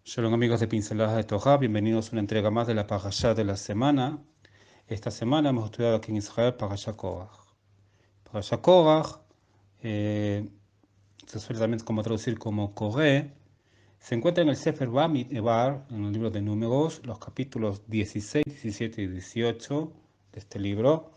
Shalom amigos de Pinceladas de Torah, bienvenidos a una entrega más de la Parashá de la semana. Esta semana hemos estudiado aquí en Israel Parashá Korach. Parashá Korach, se suele también como traducir como Coré, se encuentra en el Sefer Bamidbar, en el libro de Números, los capítulos 16, 17 y 18 de este libro.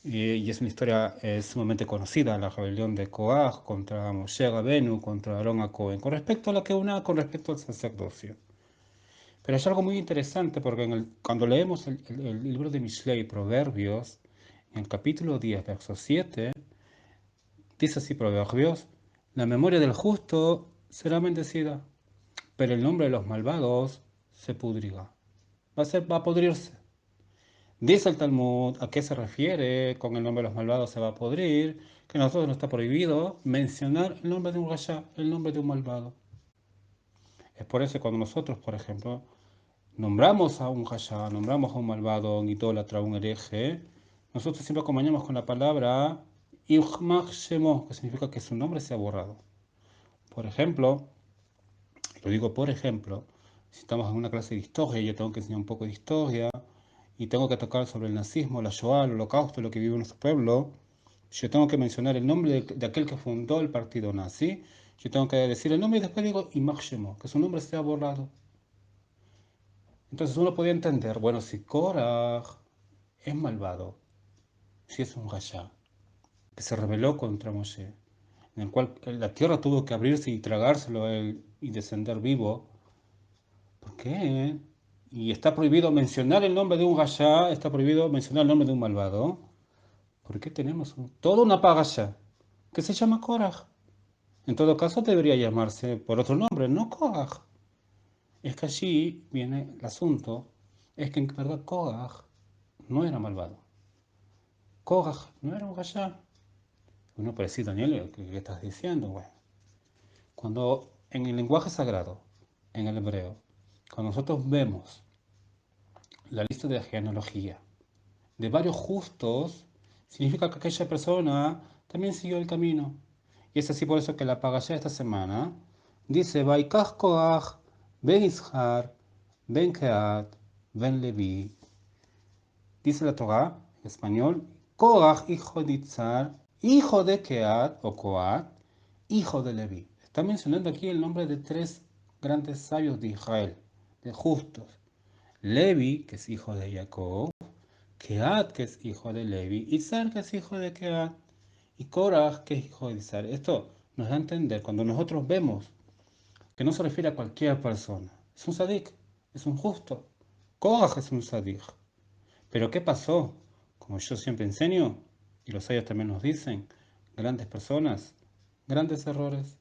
Y es una historia sumamente conocida, la rebelión de Korach contra Moshe Rabenu, contra Aarón a Cohen, con respecto a la Keuná, con respecto al sacerdocio. Pero es algo muy interesante porque cuando leemos el libro de Mishlei, Proverbios, en el capítulo 10, verso 7, dice así Proverbios: la memoria del justo será bendecida, pero el nombre de los malvados se pudrirá. Va a podrirse. Dice el Talmud, ¿a qué se refiere con el nombre de los malvados se va a podrir? Que a nosotros no está prohibido mencionar el nombre de un rasha, el nombre de un malvado. Es por eso que cuando nosotros, por ejemplo, nombramos a un rasha, nombramos a un malvado, un idólatra, un hereje, nosotros siempre acompañamos con la palabra Yihmach Shemo, que significa que su nombre se ha borrado. Por ejemplo, lo digo por ejemplo, si estamos en una clase de historia y yo tengo que enseñar un poco de historia y tengo que tocar sobre el nazismo, la Shoah, el holocausto, lo que vive nuestro pueblo, yo tengo que mencionar el nombre de aquel que fundó el partido nazi, yo tengo que decir el nombre y después digo Yihmach Shemo, que su nombre se ha borrado. Entonces uno podía entender, bueno, si Korach es malvado, si es un rasha, que se rebeló contra Moshe, en el cual la tierra tuvo que abrirse y tragárselo a él y descender vivo, ¿por qué? Y está prohibido mencionar el nombre de un rasha, está prohibido mencionar el nombre de un malvado. ¿Por qué tenemos toda una parasha que se llama Korach? En todo caso debería llamarse por otro nombre, no Korach. Es que allí viene el asunto, es que en verdad Korach no era malvado. Korach no era un rasha. Uno puede decir, Daniel, ¿qué estás diciendo? Bueno, cuando en el lenguaje sagrado, en el hebreo, cuando nosotros vemos la lista de genealogía de varios justos, significa que aquella persona también siguió el camino. Y es así por eso que la parashá esta semana dice: Vaikach Korach, Ben Ishar, Ben Keat, Ben Levi. Dice la Torah en español: Korach, hijo de Itzar, hijo de Keat o Coat, hijo de Levi. Está mencionando aquí el nombre de tres grandes sabios de Israel, de justos. Levi, que es hijo de Jacob, Keat, que es hijo de Levi, Itzar, que es hijo de Keat, y Korach, que es hijo de Itzar. Esto nos da a entender cuando nosotros vemos que no se refiere a cualquier persona. Es un sadik, es un justo. Korach es un sadik. Pero ¿qué pasó? Como yo siempre enseño, y los sabios también nos dicen, grandes personas, grandes errores.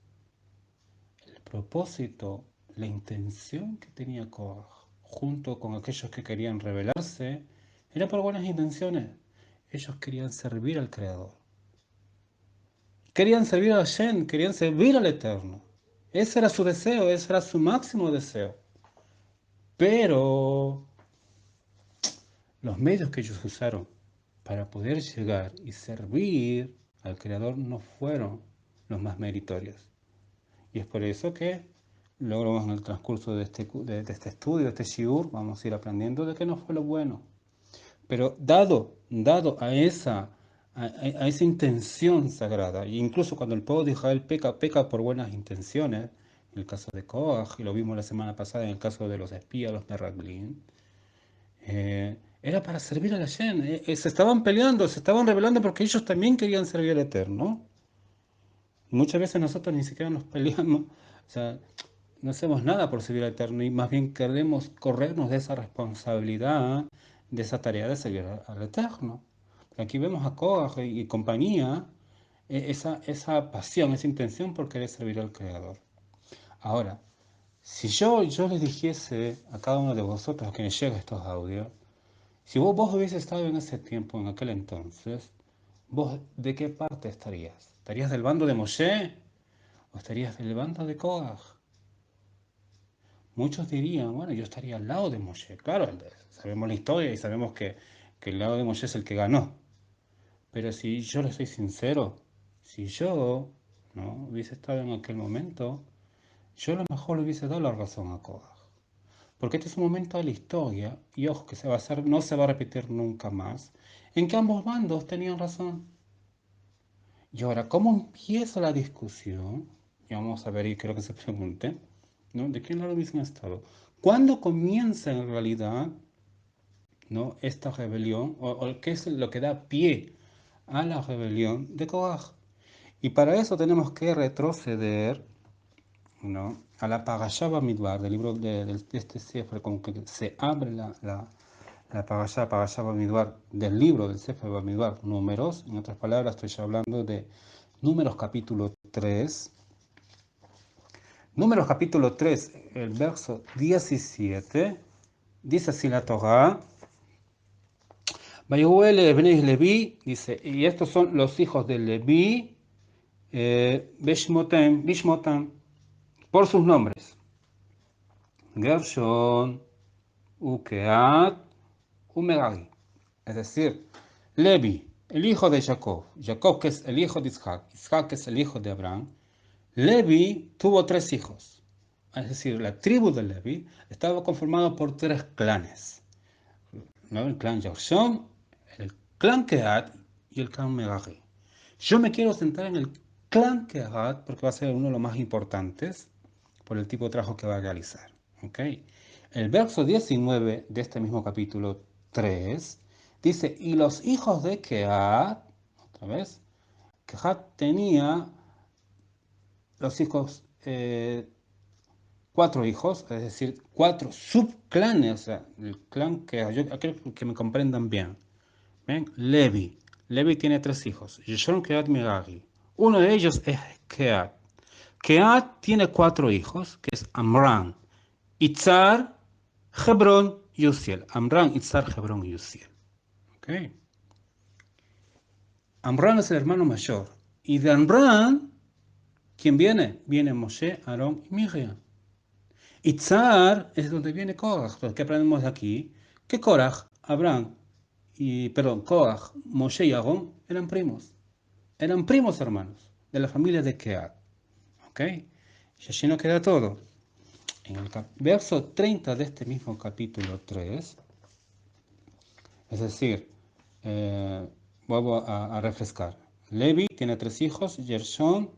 El propósito, la intención que tenía Korach, junto con aquellos que querían rebelarse, era por buenas intenciones. Ellos querían servir al Creador. Querían servir a Hashem, querían servir al Eterno. Ese era su deseo, ese era su máximo deseo. Pero los medios que ellos usaron para poder llegar y servir al Creador no fueron los más meritorios. Y es por eso que luego en el transcurso de este estudio, de este shiur, vamos a ir aprendiendo de que no fue lo bueno. Pero dado a esa intención sagrada, e incluso cuando el pueblo de Israel peca por buenas intenciones, en el caso de Korach, y lo vimos la semana pasada en el caso de los espías, los Meraglim, era para servir a la gente. Se estaban peleando, se estaban rebelando porque ellos también querían servir al Eterno. Y muchas veces nosotros ni siquiera nos peleamos, o sea, no hacemos nada por servir al Eterno y más bien queremos corrernos de esa responsabilidad, de esa tarea de servir al Eterno. Aquí vemos a Korach y compañía, esa pasión, esa intención por querer servir al Creador. Ahora, si yo les dijese a cada uno de vosotros a quienes llega estos audios, si vos hubiese estado en ese tiempo, en aquel entonces, ¿vos de qué parte estarías? ¿Estarías del bando de Moshe o estarías del bando de Korach? Muchos dirían, bueno, yo estaría al lado de Moshe. Claro, sabemos la historia y sabemos que el lado de Moshe es el que ganó. Pero si yo le soy sincero, si yo no hubiese estado en aquel momento, Yo a lo mejor le hubiese dado la razón a Korah. Porque este es un momento de la historia, y ojo que no se va a repetir nunca más, en que ambos bandos tenían razón. Y ahora, ¿cómo empieza la discusión? Y vamos a ver, y creo que se pregunte, ¿no? ¿De qué lado hubiesen estado? ¿Cuándo comienza en realidad, ¿no? esta rebelión? O qué es lo que da pie a la rebelión de Korah? Y para eso tenemos que retroceder, ¿no? a la Parashá Bamidbar, del libro de este Sefer, con que se abre la Parashá Bamidbar, del libro del Sefer Bamidbar, números. En otras palabras, estoy ya hablando de Números capítulo 3. Números capítulo 3, el verso 17, dice así la Torah. Vayuel Bnei Leví, dice, y estos son los hijos de Leví, Bishmotam, por sus nombres. Gershon, Ukeat, Umerari. Es decir, Levi, el hijo de Jacob, Jacob que es el hijo de Isaac, Isaac que es el hijo de Abraham. Levi tuvo tres hijos. Es decir, la tribu de Levi estaba conformada por tres clanes, ¿no? El clan Gershon, el clan Kehat y el clan Merari. Yo me quiero centrar en el clan Kehat porque va a ser uno de los más importantes por el tipo de trabajo que va a realizar. ¿Okay? El verso 19 de este mismo capítulo 3 dice, y los hijos de Kehat, otra vez, Kehat tenía los hijos, cuatro hijos, es decir, cuatro subclanes, o sea, el clan que yo creo que me comprendan bien. ¿Ven? Levi. Levi tiene tres hijos, Gershon, Kehat, Merari. Uno de ellos es Kehat. Kehat tiene cuatro hijos, que es Amram, Itzar, Hebrón y Uziel. Amram, Itzar, Hebrón y Uziel. ¿Okay? Amram es el hermano mayor. Y de Amram, ¿quién viene? Viene Moshe, Aarón y Miriam. Itzar es donde viene Korach. ¿Qué aprendemos de aquí? Que Korach, Korach, Moshe y Aarón eran primos. Eran primos hermanos de la familia de Kehat. ¿Ok? Y allí no queda todo. En el verso 30 de este mismo capítulo 3, es decir, vuelvo a refrescar. Levi tiene tres hijos, Gershon,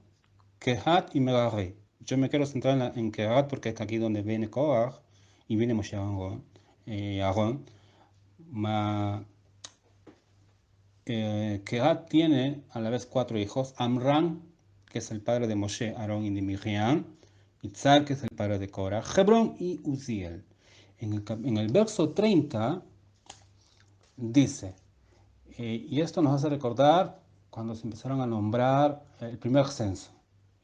Kehat y Merari. Yo me quiero centrar en Kehat porque es aquí donde viene Korach y viene Moshe y Aarón. Kehat tiene a la vez cuatro hijos. Amram, que es el padre de Moshe, Aarón y de Miriam. Itzar, que es el padre de Korah. Hebrón y Uziel. En el verso 30 dice, y esto nos hace recordar cuando se empezaron a nombrar el primer censo.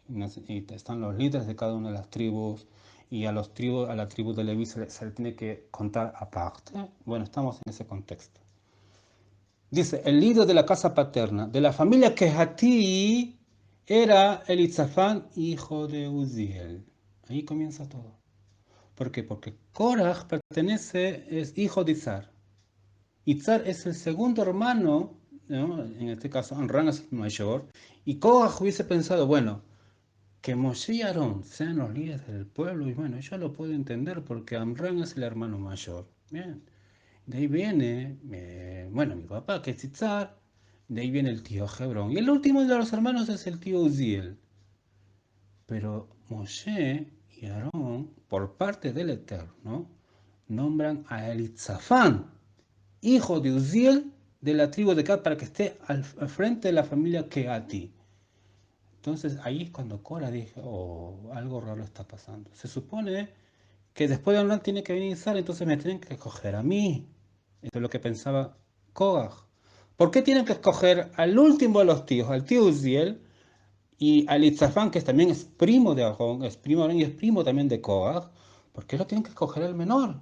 Y están los líderes de cada una de las tribus, y a la tribu de Leví se le tiene que contar aparte. Bueno, estamos en ese contexto. Dice, el líder de la casa paterna de la familia Kehatí era Elitzafán, hijo de Uziel. Ahí comienza todo. ¿Por qué? Porque Korah es hijo de Izar. Izar es el segundo hermano, ¿no? En este caso Amram es el mayor, y Korah hubiese pensado, bueno, que Moshe y Aarón sean los líderes del pueblo, y bueno, yo lo puedo entender porque Amram es el hermano mayor. Bien. De ahí viene, bueno, mi papá que es Itzar, de ahí viene el tío Hebrón. Y el último de los hermanos es el tío Uziel. Pero Moshe y Aarón, por parte del Eterno, nombran a Elitzafán, hijo de Uziel, de la tribu de Gad, para que esté al frente de la familia Keati. Entonces ahí es cuando Cora dijo, oh, algo raro está pasando. Se supone que después de Amram tiene que venir Izar, entonces me tienen que escoger a mí. Esto es lo que pensaba Korah. ¿Por qué tienen que escoger al último de los tíos, al tío Uziel, y al Itzafán, que también es primo de Aarón, es primo de Aarón y es primo también de Korah? ¿Por qué lo tienen que escoger al menor?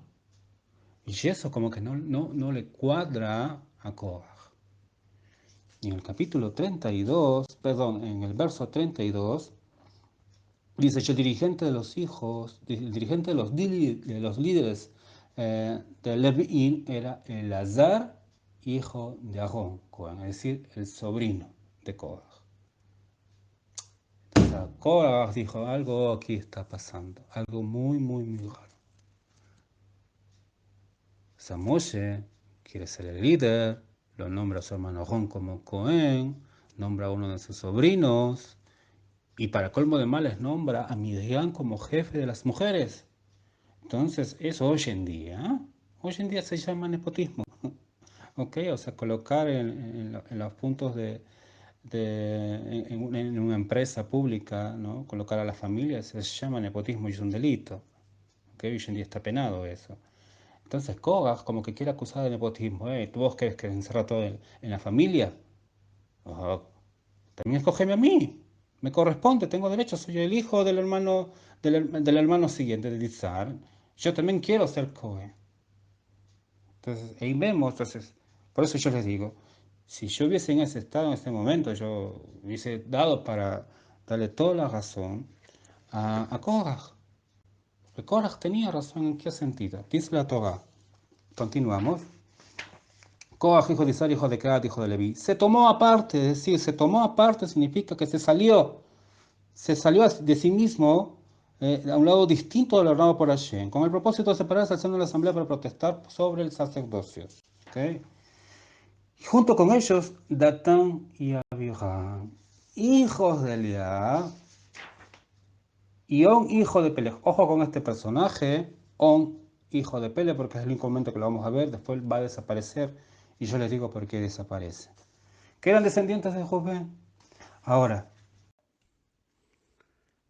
Y eso como que no le cuadra a Korah. Y en el capítulo 32, perdón, en el verso 32, dice, el dirigente de los hijos, el dirigente de los líderes de Levín era Elazar, hijo de Aarón, es decir, el sobrino de Korah. sea, Korach dijo, algo aquí está pasando, algo muy, muy, muy raro. O sea, Moshe quiere ser el líder, lo nombra a su hermano Ron como Cohen, nombra a uno de sus sobrinos, y para colmo de males nombra a Midian como jefe de las mujeres. Entonces, eso hoy en día se llama nepotismo. ¿Ok? O sea, colocar en los puntos en una empresa pública, ¿no? Colocar a la familia se llama nepotismo y es un delito. ¿Ok? Hoy en día está penado eso. Entonces, Kogas como que quiere acusar de nepotismo. ¿Tú vos querés que encerrar todo en la familia? Ojo, también escógeme a mí. Me corresponde, tengo derecho, soy el hijo del hermano, del hermano siguiente, de Dizar. Yo también quiero ser Cohen. Entonces, ahí vemos, entonces, por eso yo les digo, si yo hubiese en ese estado en ese momento, yo hubiese dado para darle toda la razón a Korach. Porque Korach tenía razón en qué sentido. Dice la Torah. Continuamos. Korach, hijo de Isar, hijo de Kehat, hijo de Leví, se tomó aparte, es decir, se tomó aparte significa que se salió de sí mismo a un lado distinto de lo ordenado por Hashem, con el propósito de separarse al seno de la asamblea para protestar sobre el sacerdocio. ¿Okay? Y junto con ellos, Datán y Abiram, hijos de Eliab, y On, hijo de Pelej. Ojo con este personaje, On, hijo de Pelej, porque es el único momento que lo vamos a ver, después va a desaparecer, y yo les digo por qué desaparece. Que eran descendientes de José. Ahora,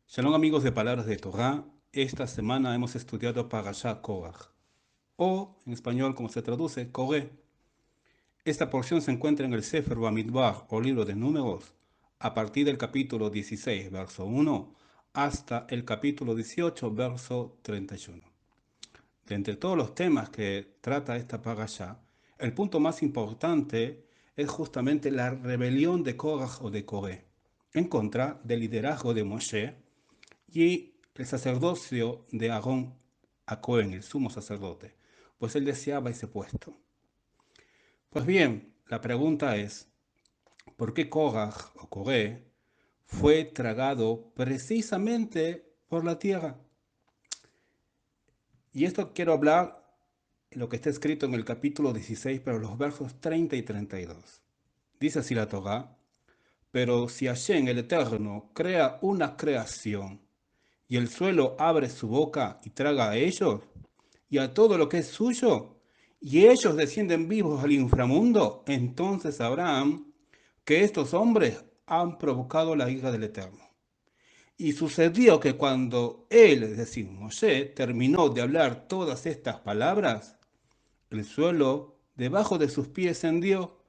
shalom amigos de Palabras de Torah, esta semana hemos estudiado Parashá Korach, o en español como se traduce, Coré. Esta porción se encuentra en el Sefer Bamidbar o libro de Números, a partir del capítulo 16, verso 1, hasta el capítulo 18, verso 31. De entre todos los temas que trata esta parashá, el punto más importante es justamente la rebelión de Korach o de Coré, en contra del liderazgo de Moshe y el sacerdocio de Aarón a Cohen, el sumo sacerdote, pues él deseaba ese puesto. Pues bien, la pregunta es, ¿por qué Korach o Coré fue tragado precisamente por la tierra? Y esto quiero hablar de lo que está escrito en el capítulo 16, pero los versos 30 y 32. Dice así la Torá, pero si Hashem el Eterno crea una creación y el suelo abre su boca y traga a ellos y a todo lo que es suyo, y ellos descienden vivos al inframundo, entonces sabrán que estos hombres han provocado la ira del Eterno. Y sucedió que cuando él, es decir, Moshe, terminó de hablar todas estas palabras, el suelo debajo de sus pies se hendió,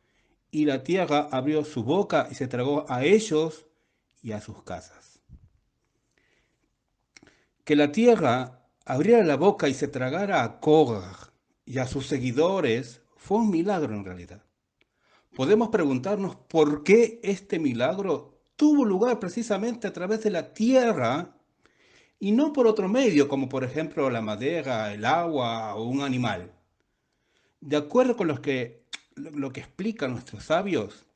y la tierra abrió su boca y se tragó a ellos y a sus casas. Que la tierra abriera la boca y se tragara a Korach y a sus seguidores fue un milagro en realidad. Podemos preguntarnos por qué este milagro tuvo lugar precisamente a través de la tierra y no por otro medio, como por ejemplo la madera, el agua o un animal. De acuerdo con lo que explican nuestros sabios,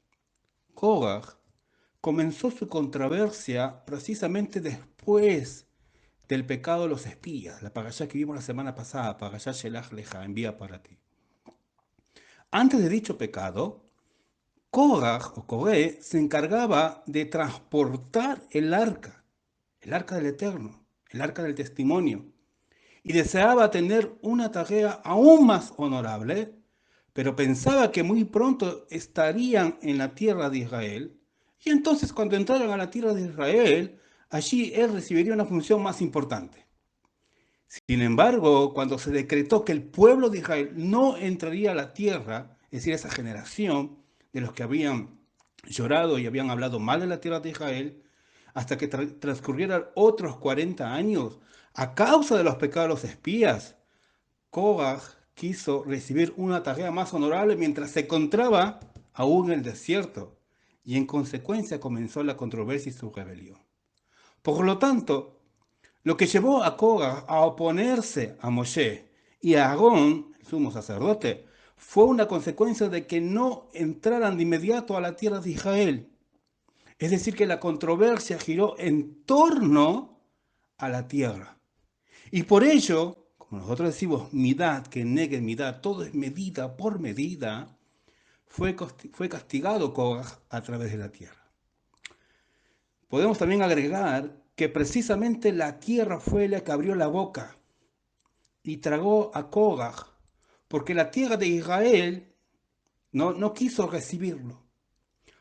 Korach comenzó su controversia precisamente después del pecado de los espías, la parashá que vimos la semana pasada, parashá Shelach Leja, envía para ti. Antes de dicho pecado, Korach o Coré se encargaba de transportar el arca del Eterno, el arca del testimonio, y deseaba tener una tarea aún más honorable, pero pensaba que muy pronto estarían en la tierra de Israel, y entonces cuando entraran a la tierra de Israel, allí él recibiría una función más importante. Sin embargo, cuando se decretó que el pueblo de Israel no entraría a la tierra, es decir, esa generación de los que habían llorado y habían hablado mal de la tierra de Israel, hasta que transcurrieran otros 40 años, a causa de los pecados de los espías, Korach quiso recibir una tarea más honorable mientras se encontraba aún en el desierto, y en consecuencia comenzó la controversia y su rebelión. Por lo tanto, lo que llevó a Korach a oponerse a Moshe y a Aarón, el sumo sacerdote, fue una consecuencia de que no entraran de inmediato a la tierra de Israel. Es decir, que la controversia giró en torno a la tierra. Y por ello, como nosotros decimos, midad, que negue midad, todo es medida por medida, fue castigado Korah a través de la tierra. Podemos también agregar que precisamente la tierra fue la que abrió la boca y tragó a Korah, porque la tierra de Israel no quiso recibirlo,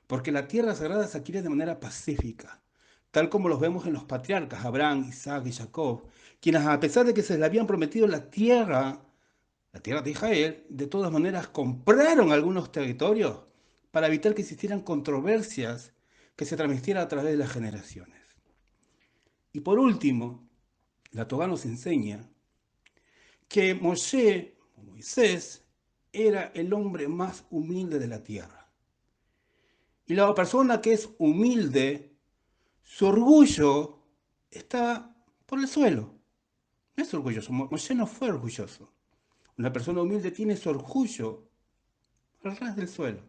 porque la tierra sagrada se adquiere de manera pacífica, tal como los vemos en los patriarcas Abraham, Isaac y Jacob, quienes a pesar de que se les habían prometido la tierra de Israel, de todas maneras compraron algunos territorios para evitar que existieran controversias que se transmitieran a través de las generaciones. Y por último, la Torá nos enseña que Moisés, era el hombre más humilde de la tierra. Y la persona que es humilde, su orgullo está por el suelo. No es orgulloso. Moisés no fue orgulloso. Una persona humilde tiene su orgullo al ras del suelo.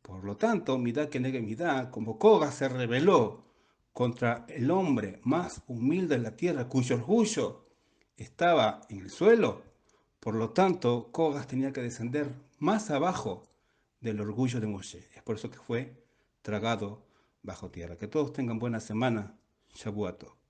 Por lo tanto, Midá que negue Midá, como Korah se rebeló contra el hombre más humilde de la tierra, cuyo orgullo estaba en el suelo, por lo tanto, Korah tenía que descender más abajo del orgullo de Moshe. Es por eso que fue tragado bajo tierra. Que todos tengan buena semana. Shabuato.